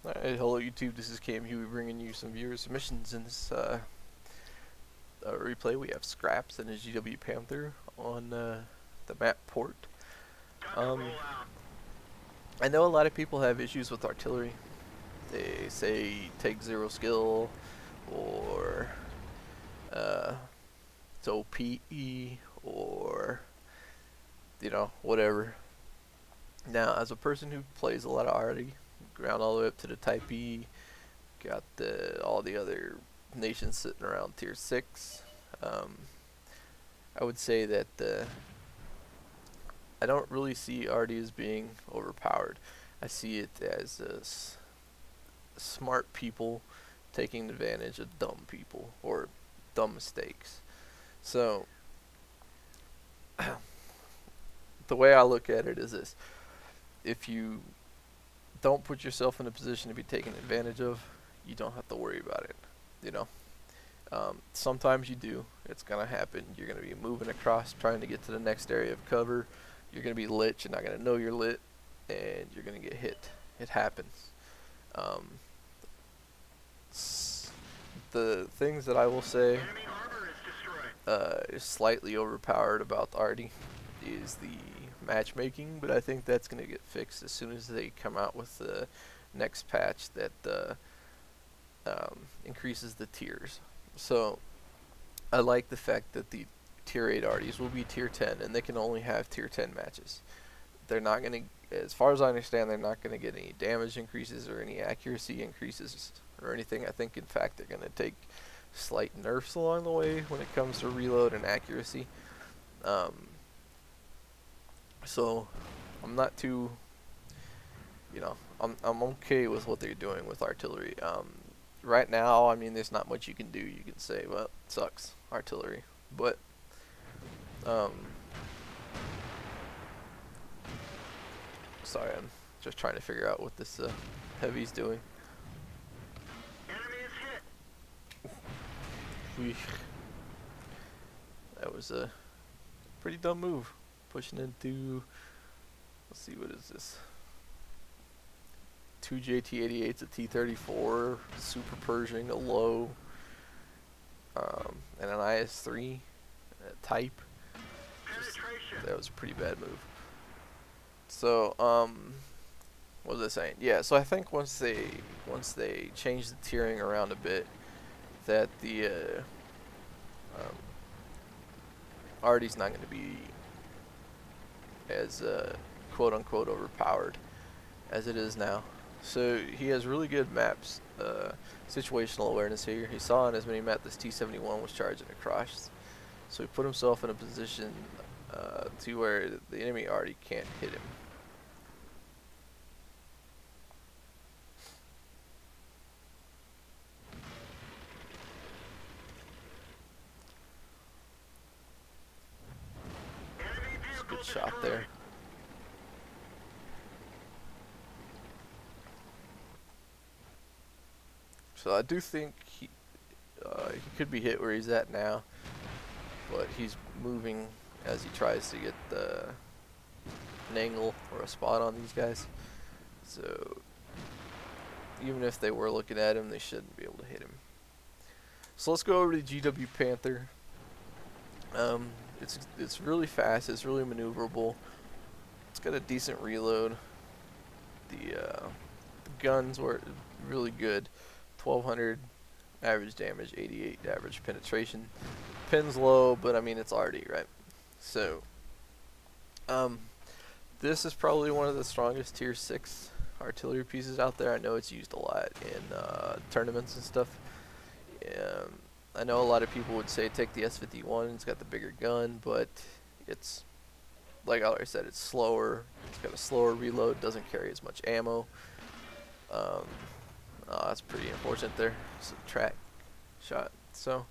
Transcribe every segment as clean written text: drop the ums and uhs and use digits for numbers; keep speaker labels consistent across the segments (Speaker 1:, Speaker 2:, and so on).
Speaker 1: Alright, hello YouTube, this is Kmhuey bringing you some viewer submissions. In this replay we have Scraps and his GW Panther on the map port. I know a lot of people have issues with artillery. They say take 0 skill, or it's OPE, or you know, whatever. Now, as a person who plays a lot of arty, ground all the way up to the Type E, got all the other nations sitting around tier 6. I would say that I don't really see arty as being overpowered. I see it as smart people taking advantage of dumb people or dumb mistakes. So the way I look at it is this: if you don't put yourself in a position to be taken advantage of, you don't have to worry about it. You know, sometimes you do. It's gonna happen. You're gonna be moving across, trying to get to the next area of cover. You're gonna be lit. You're not gonna know you're lit, and you're gonna get hit. It happens. The things that I will say is slightly overpowered about arty is the matchmaking, but I think that's going to get fixed as soon as they come out with the next patch that increases the tiers. So I like the fact that the tier 8 arties will be tier 10, and they can only have tier 10 matches. They're not going to, as far as I understand, they're not going to get any damage increases or any accuracy increases or anything. I think in fact they're going to take slight nerfs along the way when it comes to reload and accuracy. So I'm not too, you know, I'm okay with what they're doing with artillery. Right now, I mean, there's not much you can do. You can say, well, it sucks, artillery, but sorry, I'm just trying to figure out what this heavy's doing. That was a pretty dumb move. Pushing into, let's see, what is this? 2 JT88s, a T34, Super Pershing, a low, and an IS3, a type. That was a pretty bad move. So, what was I saying? Yeah, so I think once they change the tiering around a bit, that the arty's not going to be as quote-unquote overpowered as it is now. So he has really good maps, situational awareness here. He saw on as many maps this T71 was charging across, so he put himself in a position to where the enemy arty can't hit him. It's a good shot there. So I do think he could be hit where he's at now, but he's moving as he tries to get an angle or a spot on these guys. So even if they were looking at him, they shouldn't be able to hit him. So let's go over to GW Panther. It's really fast. It's really maneuverable. It's got a decent reload. The guns were really good. 1200 average damage, 88 average penetration. Pin's low, but I mean it's arty, right? So this is probably one of the strongest tier 6 artillery pieces out there. I know it's used a lot in tournaments and stuff. I know a lot of people would say take the S51, it's got the bigger gun, but it's, like I already said, it's slower. It's got a slower reload, doesn't carry as much ammo. That's pretty unfortunate there. It's a track shot. So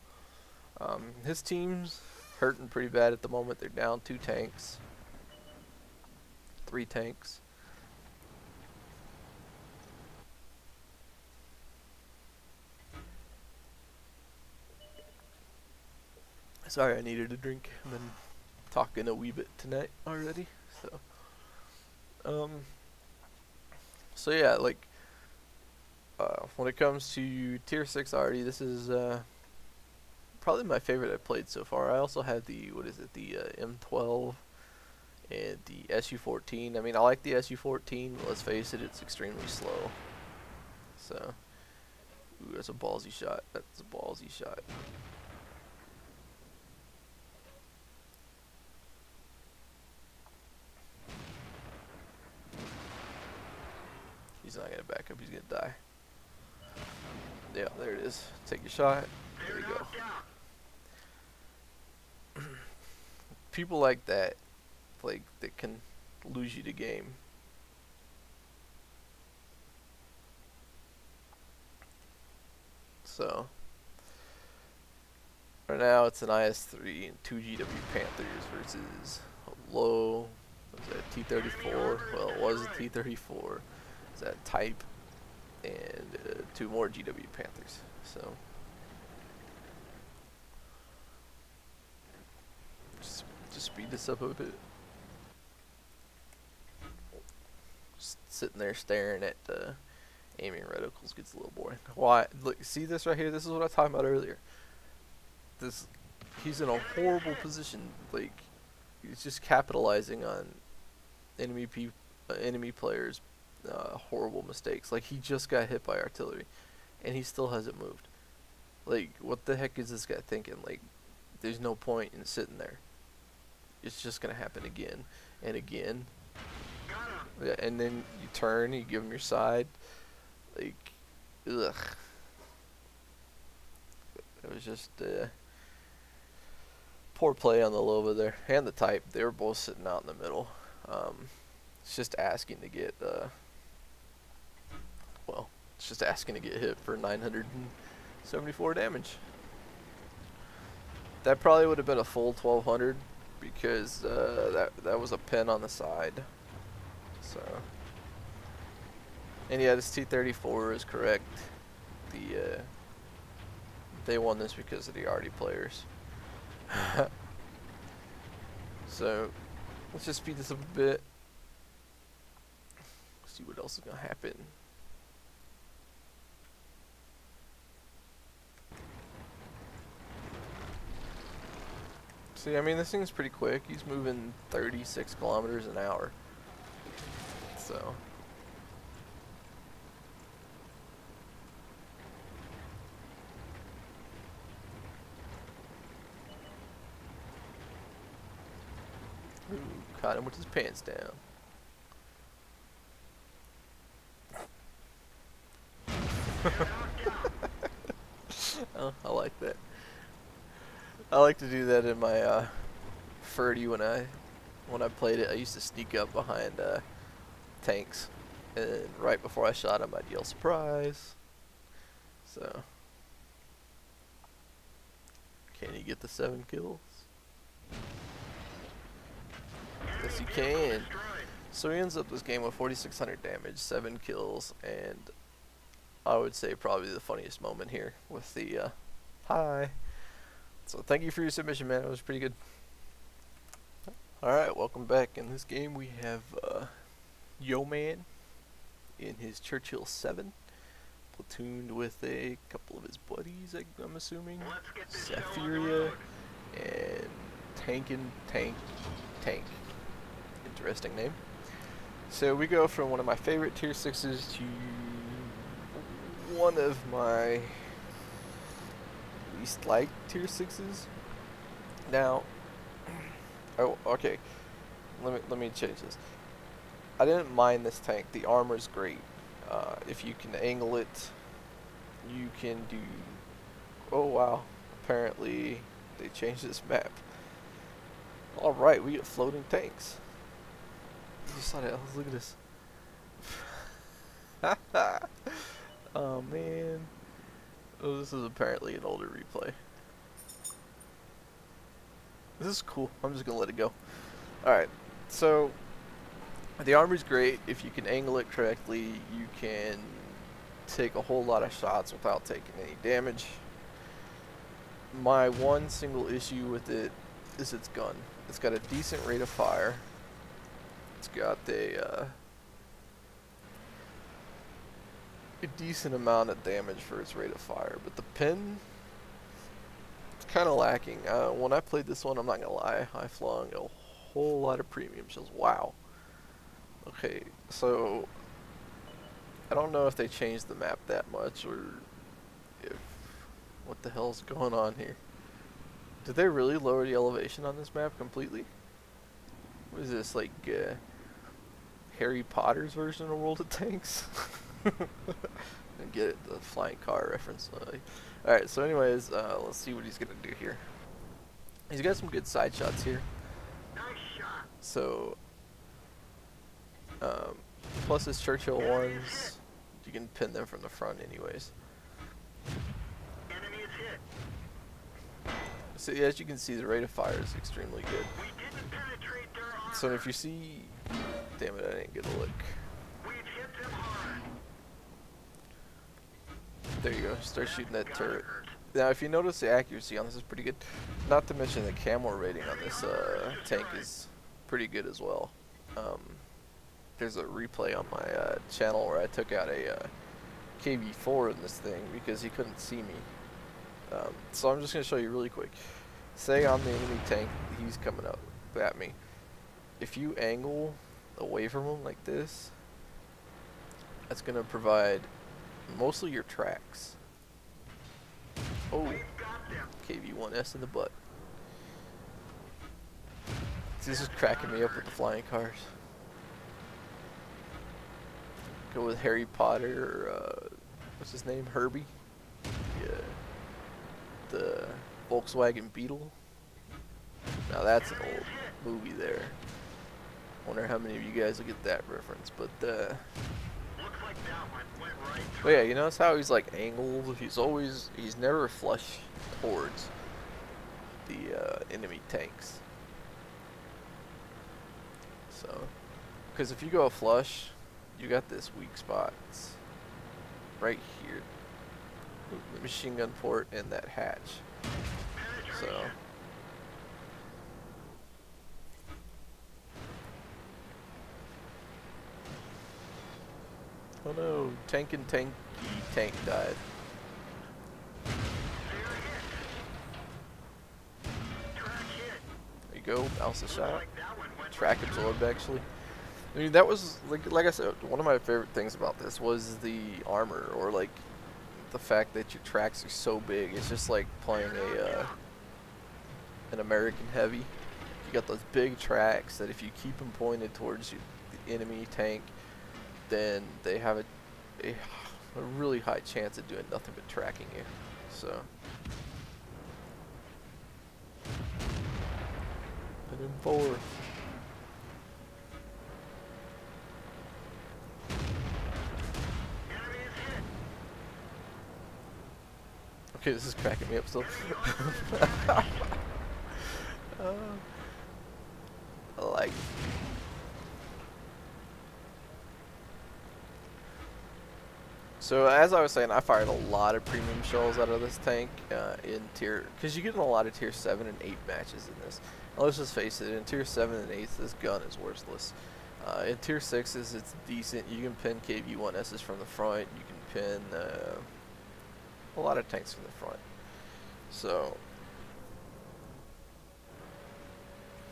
Speaker 1: his team's hurting pretty bad at the moment. They're down 2 tanks, 3 tanks. Sorry, I needed a drink. I've been talking a wee bit tonight already. So yeah, like, When it comes to tier 6 already, this is probably my favorite I've played so far. I also had the, what is it, the M12 and the SU-14. I mean, I like the SU-14, but let's face it, it's extremely slow. So, ooh, that's a ballsy shot. That's a ballsy shot. He's not going to back up, he's going to die. Yeah, there it is. Take your shot. There you go. People like that, that can lose you the game. So, right now it's an IS-3 and 2 GW Panthers versus a low, what was that, T-34? Well, it was a T-34. It's that type, and 2 more GW Panthers. So, just speed this up a bit. Just sitting there staring at aiming reticles gets a little boring. Why? Look, see this right here? This is what I was talking about earlier. He's in a horrible position. Like, he's just capitalizing on enemy players' horrible mistakes. Like, he just got hit by artillery, and he still hasn't moved. Like, what the heck is this guy thinking? Like, there's no point in sitting there. It's just gonna happen again and again. Yeah, and then you turn, you give him your side. Like, ugh. It was just poor play on the Loba there, and the type. They were both sitting out in the middle. It's just asking to get, well, it's just asking to get hit for 974 damage. That probably would have been a full 1200 because that was a pin on the side. So, and yeah, this T-34 is correct. They won this because of the Arty players. So, let's just speed this up a bit. See what else is gonna happen. See, I mean, this thing's pretty quick. He's moving 36 kilometers an hour. So. Ooh, caught him with his pants down. Oh, I like that. I like to do that in my Furdy when I played it. I used to sneak up behind tanks, and right before I shot him, I'd yell "surprise." So, can you get the 7 kills? Yes, you can. So he ends up this game with 4,600 damage, 7 kills, and I would say probably the funniest moment here with the hi. So thank you for your submission, man. It was pretty good. Alright, welcome back. In this game we have Yo Man in his Churchill 7, platooned with a couple of his buddies, I'm assuming. Saphiria and Tank. Interesting name. So we go from one of my favorite tier 6s to one of my least liked tier 6s. Now, oh, okay, let me change this. I didn't mind this tank. The armor's great. If you can angle it, you can do. Oh wow! Apparently, they changed this map. All right, we get floating tanks. You saw that? Look at this. Oh man. Oh, this is apparently an older replay. This is cool. I'm just gonna let it go. Alright, so the armor's great. If you can angle it correctly, you can take a whole lot of shots without taking any damage. My one single issue with it is its gun. It's got a decent rate of fire. It's got a a decent amount of damage for its rate of fire, but the pin, it's kind of lacking. When I played this one, I'm not gonna lie, I flung a whole lot of premium shells. Wow. Okay, so I don't know if they changed the map that much, or if what the hell's going on here. Did they really lower the elevation on this map completely? What is this, like Harry Potter's version of World of Tanks? I get it, the flying car reference. Alright, so anyways, let's see what he's gonna do here. He's got some good side shots here. So, plus his Churchill ones, you can pin them from the front anyways. So yeah, as you can see, the rate of fire is extremely good. So if you see, damn it, I didn't get a look. There you go, start shooting that turret. Now if you notice, the accuracy on this is pretty good. Not to mention the Kmhuey rating on this tank is pretty good as well. There's a replay on my channel where I took out a KV4 in this thing because he couldn't see me. So I'm just going to show you really quick. Say I'm the enemy tank, he's coming up at me. If you angle away from him like this, that's going to provide mostly your tracks. Oh, KV1S in the butt. This is cracking me up with the flying cars. Go with Harry Potter, or what's his name, Herbie? Yeah. The Volkswagen Beetle. Now that's an old movie there. Wonder how many of you guys will get that reference, but yeah, you notice how he's like angled? He's never flush towards the enemy tanks. So, because if you go flush, you got this weak spot. It's right here. The machine gun port and that hatch. So oh no, tank died. There you go, bounce the shot. Track absorbed actually. I mean, that was like I said, one of my favorite things about this was the armor, or like the fact that your tracks are so big. It's just like playing an American heavy. You got those big tracks that if you keep them pointed towards the enemy tank, then they have a really high chance of doing nothing but tracking you. So, and then 4. Okay, this is cracking me up still. I like it. So as I was saying, I fired a lot of premium shells out of this tank in tier, because you get in a lot of tier 7 and 8 matches in this. Now, let's just face it, in tier 7 and 8, this gun is worthless. In tier 6s, it's decent. You can pin KV1Ss from the front. You can pin a lot of tanks from the front. So,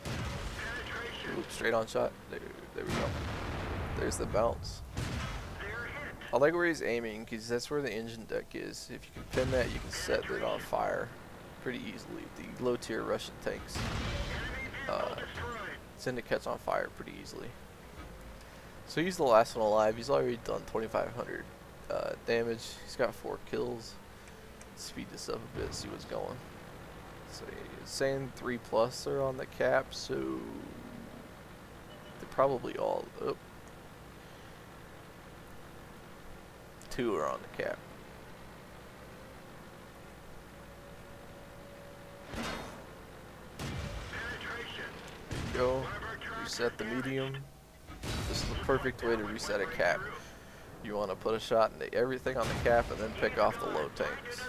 Speaker 1: ooh, straight on shot. There we go. There's the bounce. I like where he's aiming because that's where the engine deck is. If you can pin that, you can set it on fire pretty easily. The low tier Russian tanks tend to catch on fire pretty easily. So he's the last one alive. He's already done 2,500 damage. He's got 4 kills. Speed this up a bit, see what's going. So he's saying 3+ are on the cap, so they're probably all up. 2 are on the cap. There you go. Reset the medium. This is the perfect way to reset a cap. You want to put a shot into everything on the cap and then pick off the low tanks.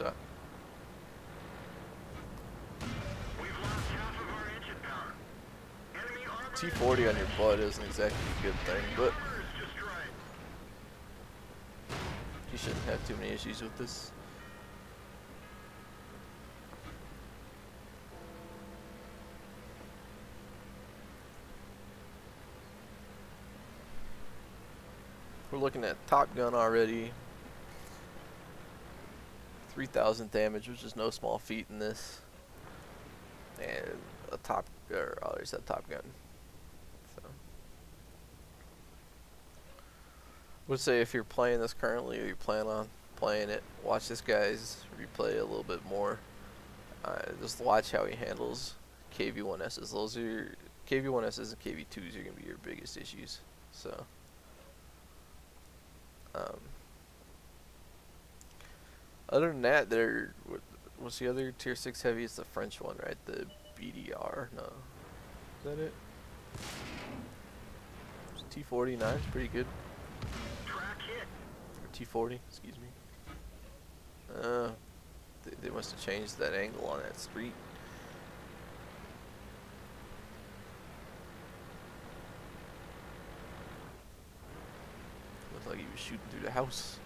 Speaker 1: shot. T40 on your butt isn't exactly a good thing, but you shouldn't have too many issues with this. We're looking at Top Gun already. 3,000 damage, which is no small feat in this. And a Top Gun. So, I would say if you're playing this currently or you plan on playing it, watch this guy's replay a little bit more. Just watch how he handles KV-1Ss. Those are KV-1Ss and KV-2s are gonna be your biggest issues. So. Other than that, what's the other tier 6 heavy? It's the French one, right? The BDR. No, is that it? T49 is pretty good. Or T40, excuse me. They must have changed that angle on that street. Looked like he was shooting through the house.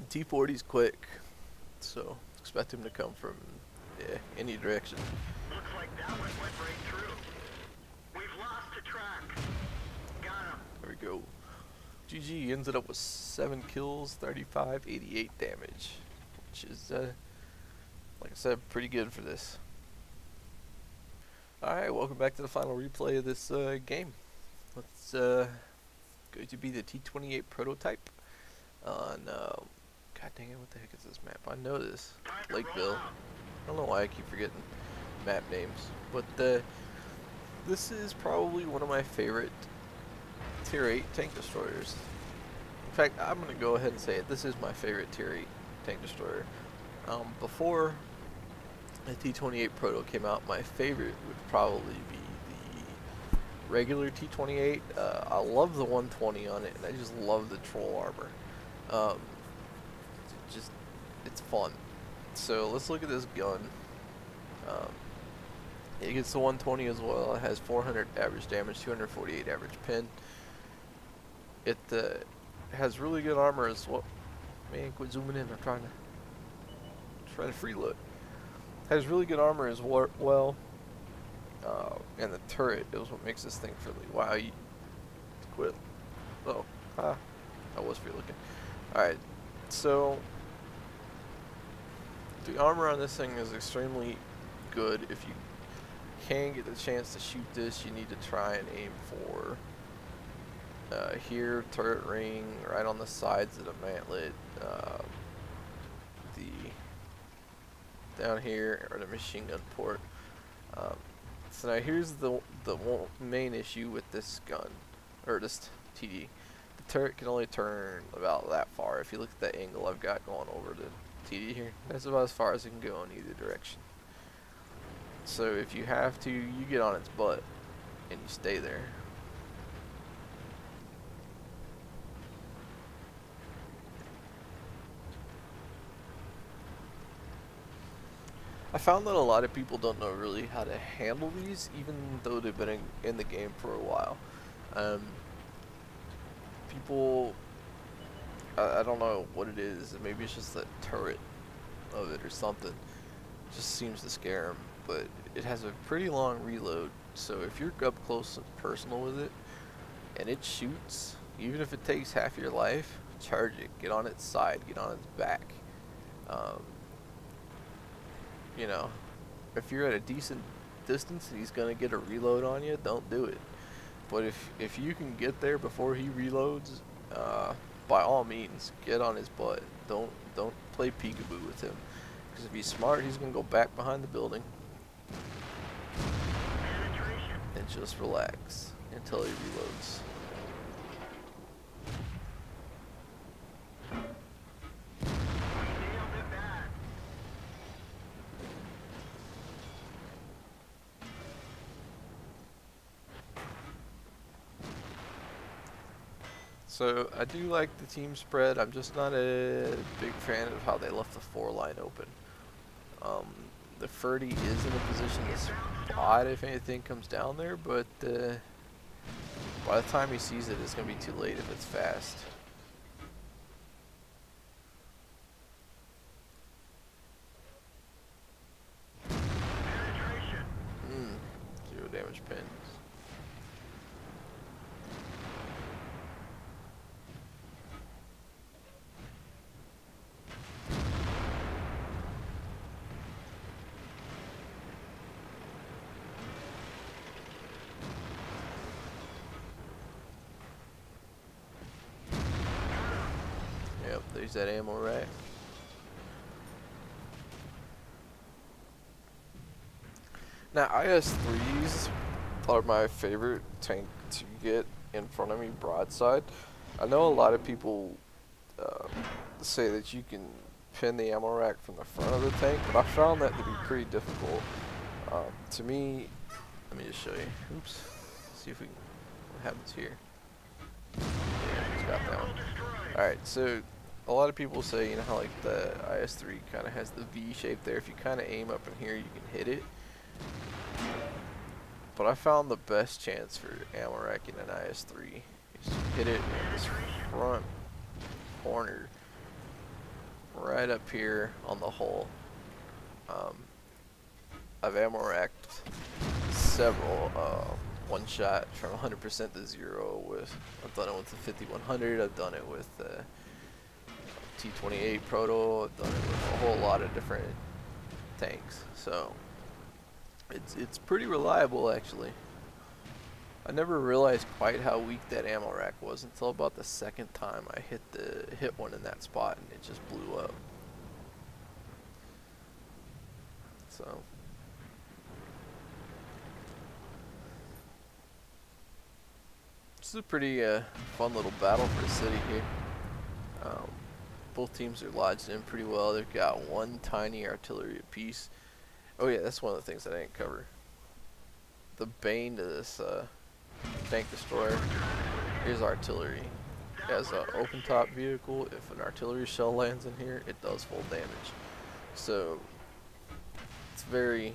Speaker 1: T40's quick, so expect him to come from any direction.
Speaker 2: Looks like that one went right through. We've lost the track. Got him.
Speaker 1: There we go. GG ended up with 7 kills, 35, 88 damage, which is, like I said, pretty good for this. Alright, welcome back to the final replay of this game. Let's going to be the T28 prototype on, God dang it, what the heck is this map? I know this. Lakeville. I don't know why I keep forgetting map names. But this is probably one of my favorite Tier 8 tank destroyers. In fact, I'm going to go ahead and say it. This is my favorite Tier 8 tank destroyer. Before the T28 Proto came out, my favorite would probably be the regular T28. I love the 120 on it, and I just love the troll armor. It's fun. So let's look at this gun. It gets the 120 as well. It has 400 average damage, 248 average pin. It has really good armor as well. Man, quit zooming in. I'm trying to freeload. Has really good armor as well. And the turret is what makes this thing friendly. Wow, you quit. Oh, I was free looking. Alright, so the armor on this thing is extremely good. If you can get the chance to shoot this, you need to try and aim for here, turret ring, right on the sides of the mantlet, down here, or the machine gun port. So now here's the main issue with this gun, or this TD. The turret can only turn about that far. If you look at the angle I've got going over the TD here, that's about as far as it can go in either direction. So if you have to, you get on its butt and you stay there. I found that a lot of people don't know really how to handle these, even though they've been in the game for a while. People, I don't know what it is. Maybe it's just the turret of it or something. It just seems to scare them. But it has a pretty long reload, so if you're up close and personal with it, and it shoots, even if it takes half your life, charge it. Get on its side. Get on its back. You know, if you're at a decent distance and he's gonna get a reload on you, don't do it. But if you can get there before he reloads, by all means, get on his butt. Don't play peekaboo with him, because if he's smart, he's gonna go back behind the building and just relax until he reloads. So I do like the team spread. I'm just not a big fan of how they left the 4 line open. Um, the Ferdy is in a position to spot if anything comes down there, but by the time he sees it, it's going to be too late if it's fast.
Speaker 2: Penetration.
Speaker 1: 0 damage pins. Yep, there's that ammo rack. Now, IS-3s are my favorite tank to get in front of me broadside. I know a lot of people say that you can pin the ammo rack from the front of the tank, but I found that to be pretty difficult. To me, let me just show you. Oops. See if we can, what happens here. Yeah, just got that one. Alright, so a lot of people say, you know how like the IS-3 kind of has the V shape there. If you kind of aim up in here, you can hit it. But I found the best chance for ammo racking an IS-3 is to hit it in this front corner, right up here on the hole. I've ammo racked several one shot from 100% to 0 with. I've done it with the 5100. I've done it with the T28 Proto. I've done it with a whole lot of different tanks. So it's pretty reliable actually. I never realized quite how weak that ammo rack was until about the second time I hit one in that spot, and it just blew up. So this is a pretty fun little battle for the city here. Both teams are lodged in pretty well. They've got one tiny artillery apiece. Oh yeah, that's one of the things that I didn't cover. The bane to this tank destroyer is artillery. As an open top vehicle, if an artillery shell lands in here, it does full damage. So it's very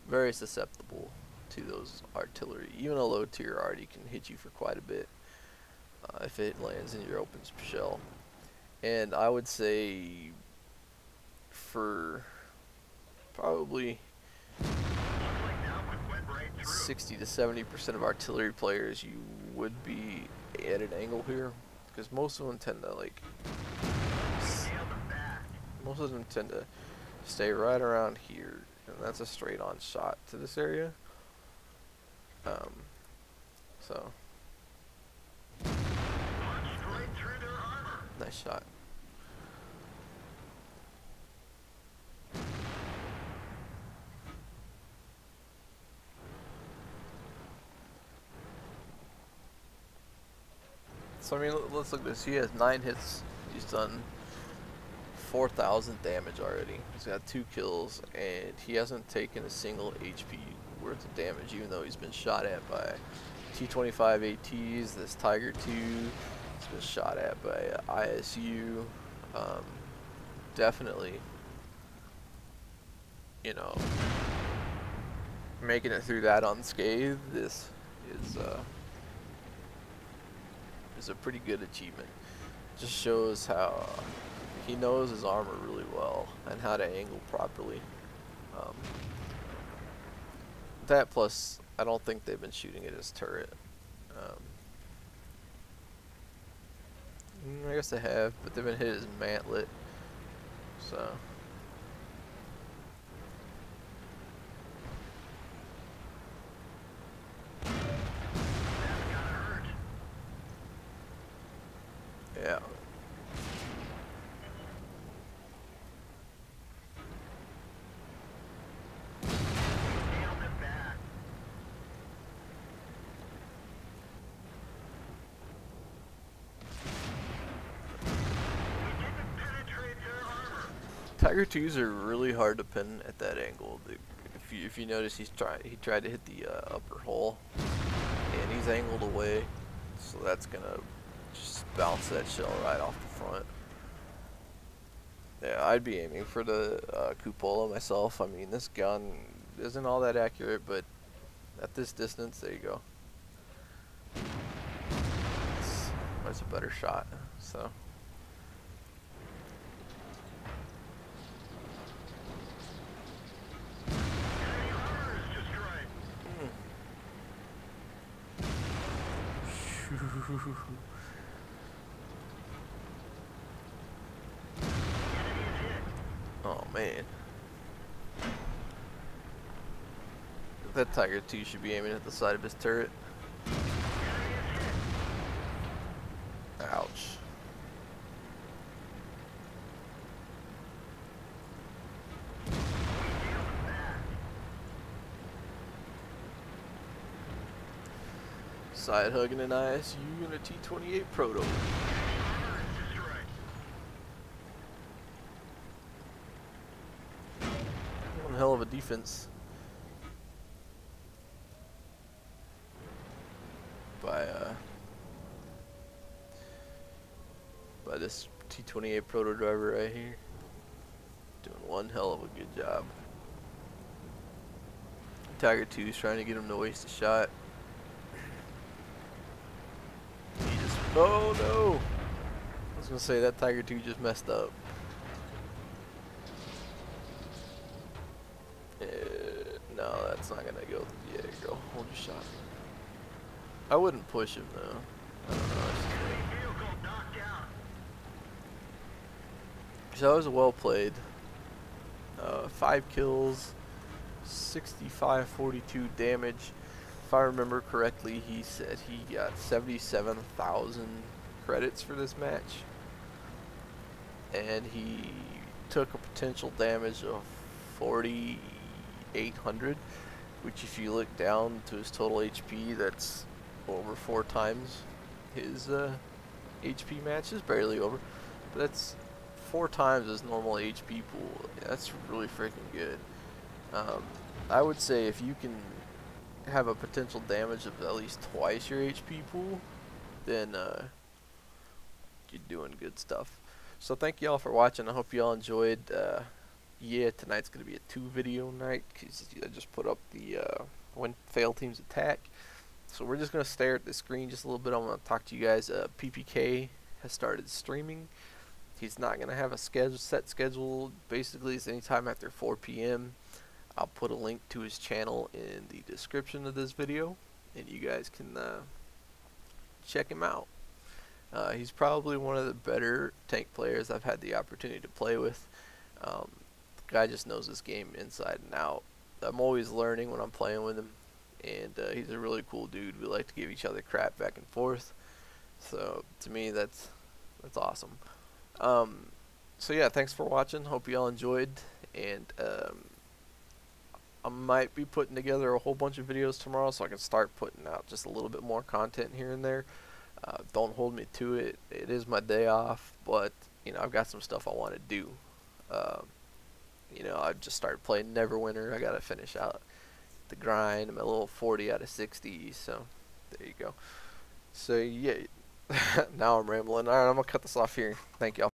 Speaker 1: very susceptible to those artillery. Even a low tier already can hit you for quite a bit if it lands in your open shell. And I would say for probably 60 to 70% of artillery players, you would be at an angle here, because most of them tend to stay right around here, and that's a straight on shot to this area. So nice shot. So I mean, let's look at this. He has 9 hits. He's done 4,000 damage already. He's got 2 kills, and he hasn't taken a single HP worth of damage, even though he's been shot at by T25 ATs, this Tiger 2. He's been shot at by ISU. Definitely, you know, making it through that unscathed is a pretty good achievement. Just shows how he knows his armor really well and how to angle properly. That plus, I don't think they've been shooting at his turret. I guess they have, but they've been hitting his mantlet. So yeah. Tiger 2s are really hard to pin at that angle. If if you notice, he tried to hit the upper hole, and he's angled away, so that's gonna just bounce that shell right off the front. Yeah, I'd be aiming for the cupola myself. I mean, this gun isn't all that accurate, but at this distance, there you go. That's a better shot. So. Oh man. That Tiger 2 should be aiming at the side of his turret. Ouch. Side hugging an ISU and a T-28 Proto. One hell of a defense by this T-28 Proto driver right here. Doing one hell of a good job. Tiger 2 is trying to get him to waste a shot. Oh no! I was gonna say that Tiger 2 just messed up. No, that's not gonna go. Yeah, go. Hold your shot. I wouldn't push him though. I don't know. So that was well played. 5 kills, 65-42 damage. If I remember correctly, he said he got 77,000 credits for this match, and he took a potential damage of 4,800, which if you look down to his total HP, that's over 4 times his HP matches, barely over, but that's 4 times his normal HP pool. That's really freaking good. I would say if you can have a potential damage of at least twice your HP pool, then you're doing good stuff. So thank you all for watching. I hope you all enjoyed. Yeah, tonight's gonna be a 2 video night because I just put up the when fail teams attack. So we're just gonna stare at the screen just a little bit. I'm gonna talk to you guys. PPK has started streaming. He's not gonna have a set schedule. Basically, it's anytime after 4 p.m. I'll put a link to his channel in the description of this video, and you guys can check him out. He's probably one of the better tank players I've had the opportunity to play with. The guy just knows this game inside and out. I'm always learning when I'm playing with him, and he's a really cool dude. We like to give each other crap back and forth. So to me, that's awesome. So yeah, thanks for watching. Hope you all enjoyed, and I might be putting together a whole bunch of videos tomorrow so I can start putting out just a little bit more content here and there. Don't hold me to it. It is my day off, but you know, I've got some stuff I want to do. You know, I've just started playing Neverwinter. I gotta finish out the grind. I'm at a little 40 out of 60, so there you go. So yeah, now I'm rambling. Alright, I'm gonna cut this off here. Thank y'all.